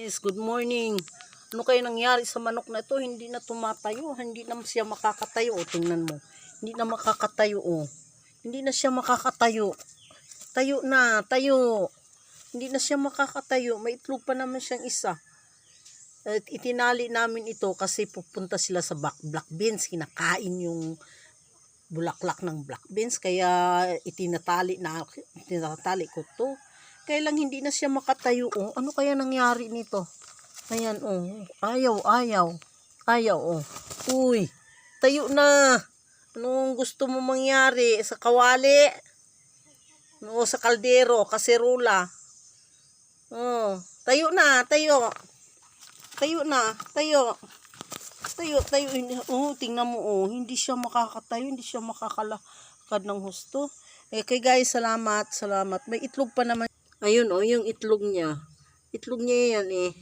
guys, good morning. Ano kaya nangyari sa manok na ito? Hindi na tumatayo, hindi na siya makakatayo. O, tingnan mo, hindi na makakatayo. O, hindi na siya makakatayo. Tayo na, tayo. Hindi na siya makakatayo. May itlog pa naman siyang isa. At itinali namin ito kasi pupunta sila sa black beans. Kinakain yung bulaklak ng black beans. Kaya itinatali ko to. Kaya lang hindi na siya makatayo. Oh. Ano kaya nangyari nito? Ayan, oh. Ayaw, oh. Uy, tayo na. Anong gusto mo mangyari? Sa kawali? O sa kaldero, kaserola? Oh, tayo na, tayo. Tayo na, tayo. Tayo. Oh, tingnan mo, oh. Hindi siya makakatayo, hindi siya makakalakad ng husto. Okay guys, salamat. May itlog pa naman. Ayun, oh, yung itlog niya. Itlog niya yan, eh.